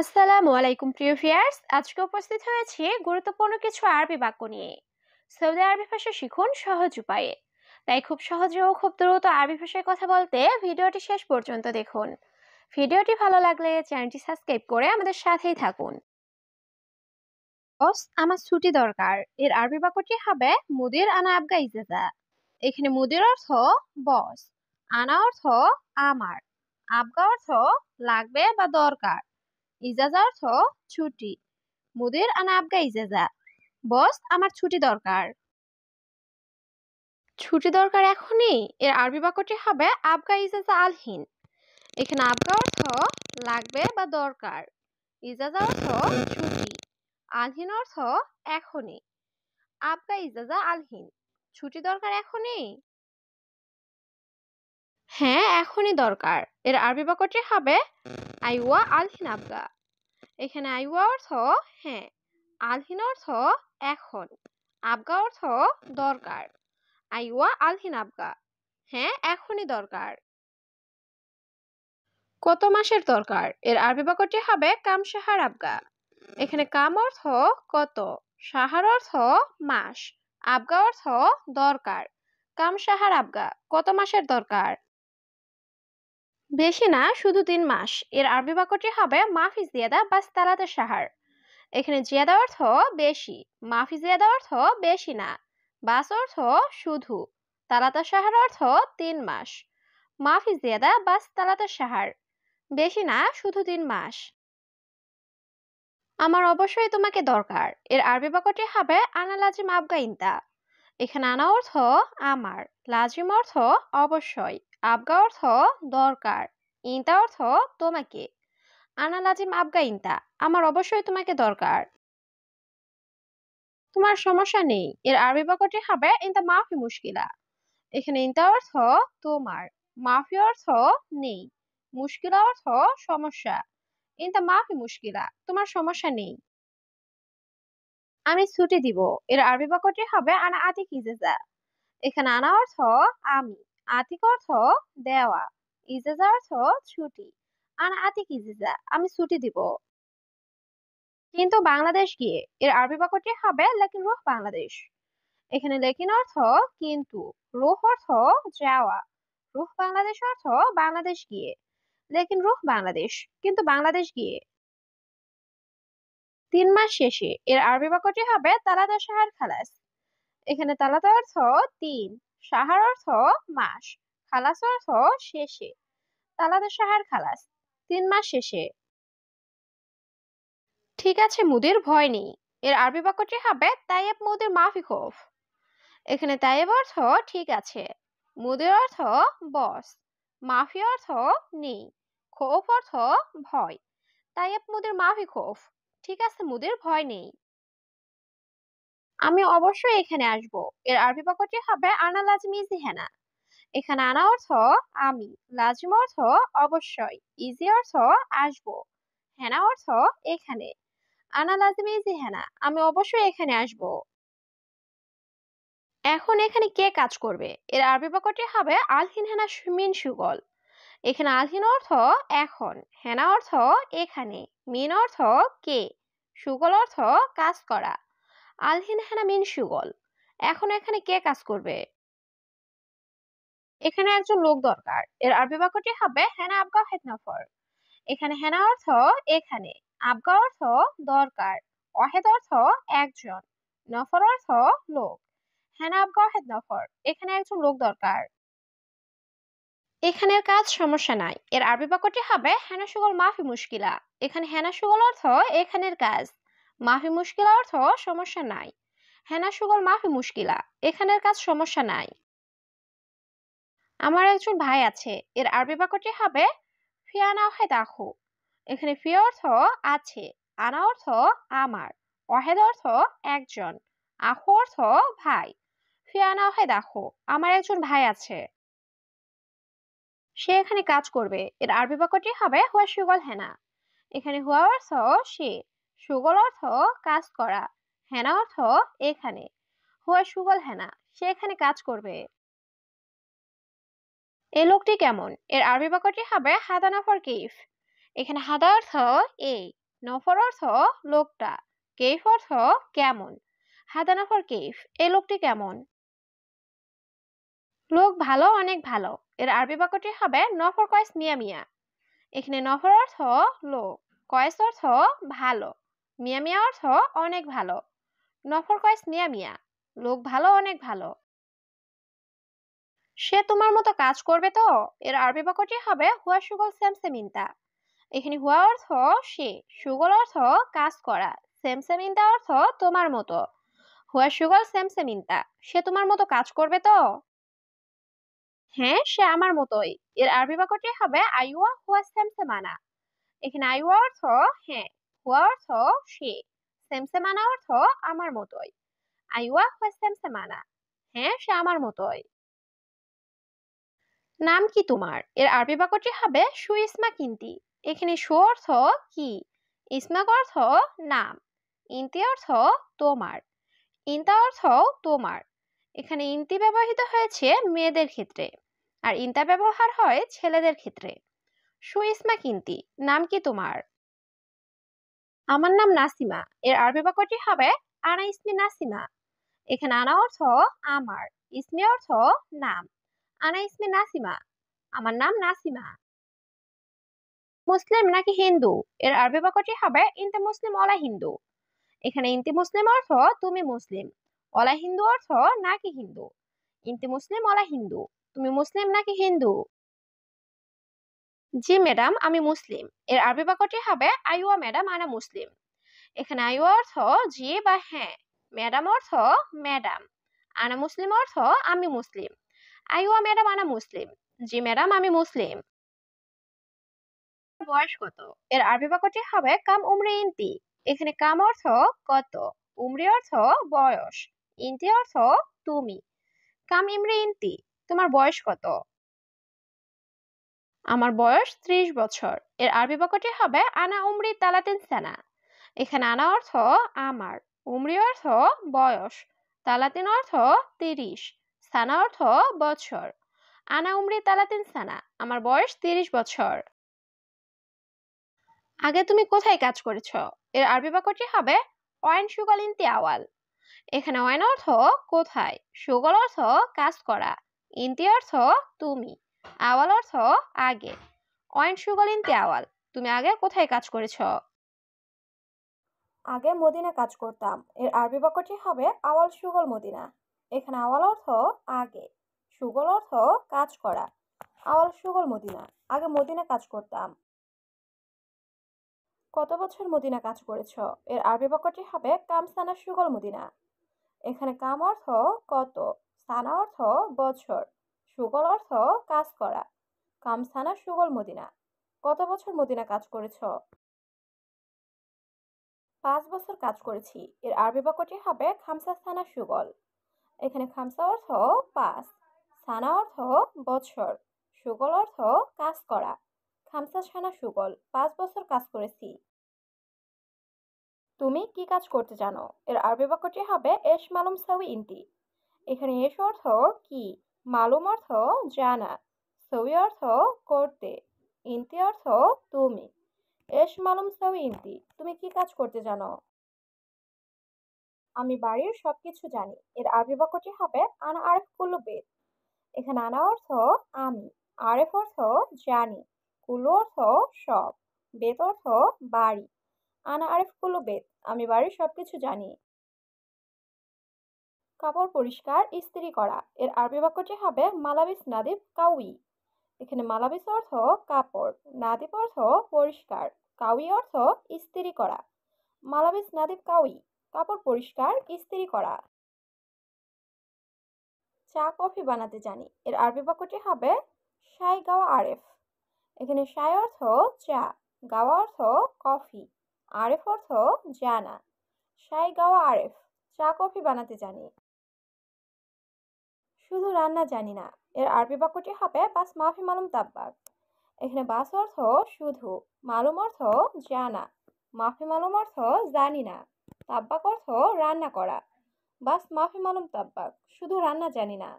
আসসালামু আলাইকুম প্রিয় ভিউয়ার্স, আজকে উপস্থিত হয়েছি গুরুত্বপূর্ণ কিছু আরবি বাক্য নিয়ে। সৌদি আরবি ভাষা শিখুন সহজ উপায়ে। তাই খুব সহজে ও খুব দ্রুত আরবি ভাষায় কথা বলতে ভিডিওটি শেষ পর্যন্ত দেখুন। ভিডিওটি ভালো লাগলে চ্যানেলটি সাবস্ক্রাইব করে আমাদের সাথেই থাকুন। বস, আমার ছুটি দরকার। এর আরবি বাক্যটি হবে মুদির আনা আবগা ইজাজা। এখানে মুদির অর্থ বস, আনা অর্থ আমার, আবগা অর্থ লাগবে বা দরকার, ইজাজা অর্থ ছুটি। মুদির আনা আবগা ইজাজা, বস আমার ছুটি দরকার। ছুটি দরকার এখনই। এর আরবি বাক্যটি হবে আবগা ইজাজা আলহিন। এখানে আবগা অর্থ লাগবে বা দরকার, ইজাজা অর্থ ছুটি, আলহিন অর্থ এখনই। আবগা ইজাজা আলহিন, ছুটি দরকার এখনই। হ্যাঁ, এখনই দরকার। এর আরবি বাক্যটি হবে আইওয়া আলহিন আবগা। এখানে আইওয়া অর্থ হ্যাঁ, আলহিন অর্থ এখন, আবগা অর্থ দরকার। আইওয়া আলহিন আবগা, হ্যাঁ এখনই দরকার। কত মাসের দরকার? এর আরবি বাক্যটি হবে কাম সাহার আবগা। এখানে কাম অর্থ কত, সাহার অর্থ মাস, আবগা অর্থ দরকার। কাম সাহার আবগা, কত মাসের দরকার? বেশি না, শুধু 3 মাস। এর আরবি বাক্যটি হবে মাফি জিয়াদা বাস তালাতে সাহার। এখানে জিয়াদা অর্থ বেশি, মাফি জিয়াদা অর্থ বেশি না, বাস অর্থ শুধু, তালাতা সাহার অর্থ 3 মাস। মাফি জিয়াদা বাস তালাতা সাহার, বেশি না, শুধু 3 মাস। আমার অবশ্যই তোমাকে দরকার। এর আরবি বাক্যটি হবে আনা লাজিম আবগা ইনতা। এখানে আনা অর্থ আমার, লাজিম অর্থ অবশ্যই, আবগা অর্থ দরকার, ইনতা অর্থ তোমাকে। আনা লাজিম আবগা ইনতা, আমার অবশ্যই তোমাকে দরকার। তোমার সমস্যা নেই। এর আরবি বাক্যটি হবে ইনতা মাফি মুশকিলা। এখানে ইনতা অর্থ তোমার, মাফি অর্থ নেই, মুশকিলা অর্থ সমস্যা। ইনতা মাফি মুশকিলা, তোমার সমস্যা নেই। আমি ছুটি দিব। এর আরবি বাক্যটি হবে আনা আতিক ইজাজা। এখানে আনা অর্থ আমি, আতিক অর্থ দেওয়া, ইজাজা অর্থ ছুটি। আনা আতিক ইজাজা, আমি ছুটি দিব। কিন্তু বাংলাদেশ গিয়ে। এর আরবি বাক্যটি হবে লেকিন রুহ বাংলাদেশ। এখানে লেকিন অর্থ কিন্তু, রুহ অর্থ যাওয়া, রুহ বাংলাদেশ অর্থ বাংলাদেশ গিয়ে। লেকিন রুহ বাংলাদেশ, কিন্তু বাংলাদেশ গিয়ে। 3 মাস শেষে। এর আরবি বাক্যটি হবে তালাদা সাহার খালাস। এখানে তালাদা অর্থ 3, সাহার অর্থ মাস, খালাস অর্থ শেষে। তালাদা সাহার খালাস, 3 মাস শেষে। ঠিক আছে মুদির, ভয় নেই। এর আরবি বাক্যটি হবে তাইয়েব মুদির মাফি খৌফ। এখানে তাইয়েব অর্থ ঠিক আছে, মুদির অর্থ বস, মাফি অর্থ নেই, খৌফ অর্থ ভয়। তাইয়েব মুদির মাফি খৌফ, ঠিক আছে মুদির, ভয় নেই। আমি অবশ্যই এখানে আসব। এর আরবি বাক্যটি হবে আনা লাজমি জিহানা। এখানে আনা অর্থ আমি, লাজিম অর্থ অবশ্যই, ইজি অর্থ আসব, হেনা অর্থ এখানে। আনা লাজিমি জিহানা, আমি অবশ্যই এখানে আসব। এখন এখানে কে কাজ করবে? এর আরবি বাক্যটি হবে আলহিন হেনা মিন সুগল। এখানে আলহিন অর্থ এখন, হেনা অর্থ এখানে, মিন অর্থ কে, সুগল অর্থ কাজ করা। আলহিন হেনা মিন সুগল, এখন এখানে কে কাজ করবে? এখানে একজন লোক দরকার। এর আরবি বাক্যটি হবে হেনা আবগা হেদনাফর। এখানে হেনা অর্থ এখানে, আবগা অর্থ দরকার, ওয়াহেদ অর্থ একজন, নফর অর্থ লোক। হেনা আবগা হেদনাফর, এখানে একজন লোক দরকার। এখানের কাজ সমস্যা নাই। এর আরবি বাক্যটি হবে হেনা সুগল মাফি মুশকিলা। এখানে হেনা সুগল অর্থ এখানের কাজ, মাফি মুশকিলা অর্থ সমস্যা নাই। হেনা সুগল মাফি মুশকিলা, এখানের কাজ সমস্যা নাই। আমার একজন ভাই আছে। এর আরবি বাক্যটি হবে ফিয়ানা ওয়াহেদ আখু। এখানে ফি অর্থ আছে, আনা অর্থ আমার, ওয়াহেদ অর্থ একজন, আখু অর্থ ভাই। ফিয়ানা ওয়াহেদ আখু, আমার একজন ভাই আছে। সে এখানে কাজ করবে। এর আরবি বাক্যটি হবে হুয়া সুগল হেনা। এখানে হুয়া অর্থ সে, সুগল অর্থ কাজ করা, হেনা অর্থ এখানে। হুয়া সুগল হেনা, সে এখানে কাজ করবে। এই লোকটি কেমন? এর আরবি বাক্যটি হবে হাদা নাফর কেইফ। এখানে হাদা অর্থ এই, নফর অর্থ লোকটা, কেইফ অর্থ কেমন। হাদা নফর কেইফ, এই লোকটি কেমন। লোক ভালো, অনেক ভালো। এর আরবি বাক্যটি হবে নফর কয়েস মিয়া মিয়া। এখানে নফর অর্থ লোক, কয়েস অর্থ ভালো, মিয়া মিয়া অর্থ অনেক ভালো। নফর কয়েস মিয়া মিয়া, লোক ভালো, অনেক ভালো। সে তোমার মতো কাজ করবে তো। এর আরবি বাক্যটি হবে হুয়া সুগল সেমসেমিনতা। এখানে হুয়া অর্থ সে, সুগল অর্থ কাজ করা, সেমসেমিনতা অর্থ তোমার মতো। হুয়া সুগল সেমসেমিনতা, সে তোমার মতো কাজ করবে তো। হ্যাঁ, সে আমার মতোই। এর আরবি বাক্যটি হবে আইওয়া হুয়া সেমসেমানা। এখানে আইওয়া অর্থ হ্যাঁ, হুয়া অর্থ সে, সেমসেমানা অর্থ আমার মতোই। আইওয়া হুয়া সেমসেমানা, হ্যাঁ সে আমার মতোই। নাম কি তোমার। এর আরবি বাক্যটি হবে সু ইসমা কিন্তি। এখানে সু অর্থ কি, ইসমাক অর্থ নাম, ইন্তি অর্থ তোমার, ইন্তা অর্থ তোমার। এখানে ইন্তি ব্যবহৃত হয়েছে মেয়েদের ক্ষেত্রে, আর ইন্তা ব্যবহার হয় ছেলেদের ক্ষেত্রে। সু ইসমা কিন্তি, নাম কি তোমার। আমার নাম নাসিমা। এর আরবি বাক্যটি হবে আনা ইসমি নাসিমা। এখানে আনা অর্থ আমার, ইসমি অর্থ নাম, আনা ইসমি নাসিমা, আমার নাম নাসিমা। মুসলিম নাকি হিন্দু। এর আরবি বাক্যটি হবে ইনতে মুসলিম অলা হিন্দু। এখানে ইনতি মুসলিম অর্থ তুমি মুসলিম, অলা হিন্দু অর্থ নাকি হিন্দু। ইনতি মুসলিম অলা হিন্দু, তুমি মুসলিম নাকি হিন্দু। জি ম্যাডাম, আমি মুসলিম। এর আরবি বাক্যটি হবে আইওয়া ম্যাডাম আনা মুসলিম। এখানে আইওয়া অর্থ জি বা হ্যাঁ, ম্যাডাম অর্থ ম্যাডাম, আনা মুসলিম অর্থ আমি মুসলিম। আইওয়া ম্যাডাম আনা মুসলিম, জি ম্যাডাম আমি মুসলিম। বয়স কত। এর আরবি বাক্যটি হবে কাম উমরি ইনতি। এখানে কাম অর্থ কত, উমরি অর্থ বয়স, ইনতি অর্থ তুমি। কাম ইমরি ইনতি, তোমার বয়স কত। আমার বয়স 30 বছর। এর আরবি বাক্যটি হবে আনা উমরি তালাতিন সানা। এখানে আনা অর্থ আমার, উমরি অর্থ বয়স, তালাতিন অর্থ 30, সানা অর্থ বছর। আনা উমরি তালাতিন সানা, আমার বয়স 30 বছর। আগে তুমি কোথায় কাজ করেছো। এর আরবি বাক্যটি হবে ওয়াইন সুগল ইনতি আওয়াল। এখানে ওয়াইন অর্থ কোথায়, সুগল অর্থ কাজ করা, ইনতি অর্থ তুমি, আওয়াল অর্থ আগে। ওয়াইন সুগল ইনতি আওয়াল, তুমি আগে কোথায় কাজ করেছো। আগে মদিনা কাজ করতাম। এর আরবি বাক্যটি হবে আওয়াল সুগল মদিনা। এখানে আওয়াল অর্থ আগে, সুগল অর্থ কাজ করা, আওয়াল সুগল মদিনা, আগে মদিনা কাজ করতাম। কত বছর মদিনা কাজ করেছো। এর আরবি বাক্যটি হবে কাম সানা সুগল মদিনা। এখানে কাম অর্থ কত, সানা অর্থ বছর, সুগল অর্থ কাজ করা। কাম সানা সুগল মদিনা, কত বছর মদিনা কাজ করেছো। 5 বছর কাজ করেছি। এর আরবি বাক্যটি হবে খামসা সানা সুগল। এখানে খামসা অর্থ 5, সানা অর্থ বছর, সুগল অর্থ কাজ করা। খামসা সানা সুগল, 5 বছর কাজ করেছি। তুমি কি কাজ করতে জানো। এর আরবি বাক্যটি হবে এশ মালুম সাউই ইনতি। এখানে এশ অর্থ কি, মালুম অর্থ জানা, সউই অর্থ করতে, ইনতি অর্থ তুমি। এশ মালুম সাউই ইনতি, তুমি কি কাজ করতে জানো। আমি বাড়ির সবকিছু জানি। এর আরবি বাক্যটি হবে আনা আরেফ কুল্লু বেত। এখানে আনা অর্থ আমি, আরেফ অর্থ জানি, কুল্লু অর্থ সব, বেত অর্থ বাড়ি। আনা আরেফ কুল্লু বেত, আমি বাড়ির সবকিছু জানি। কাপড় পরিষ্কার ইস্ত্রি করা। এর আরবি বাক্যটি হবে মালাবিস নাদিব কাউই। এখানে মালাবিস অর্থ কাপড়, নাদিব অর্থ পরিষ্কার, কাউই অর্থ ইস্ত্রি করা। মালাবিস নাদিব কাউই, কাপড় পরিষ্কার ইস্ত্রি করা। চা কফি বানাতে জানি। এর আরবি বাক্যটি হবে শাই গাওয়া আরেফ। এখানে শাই অর্থ চা, গাওয়া অর্থ কফি, আরেফ অর্থ জানা। শাই গাওয়া আরেফ, চা কফি বানাতে জানি। শুধু রান্না জানি না। এর আরবি বাক্যটি হবে বাস মাফি মালুম তাব্বাক। এখানে বাস অর্থ শুধু, মালুম অর্থ জানা, মাফি মালুম অর্থ জানি না, তাব্বাক অর্থ রান্না করা। বাস মাফি মালুম তাব্বাক, শুধু রান্না জানি না।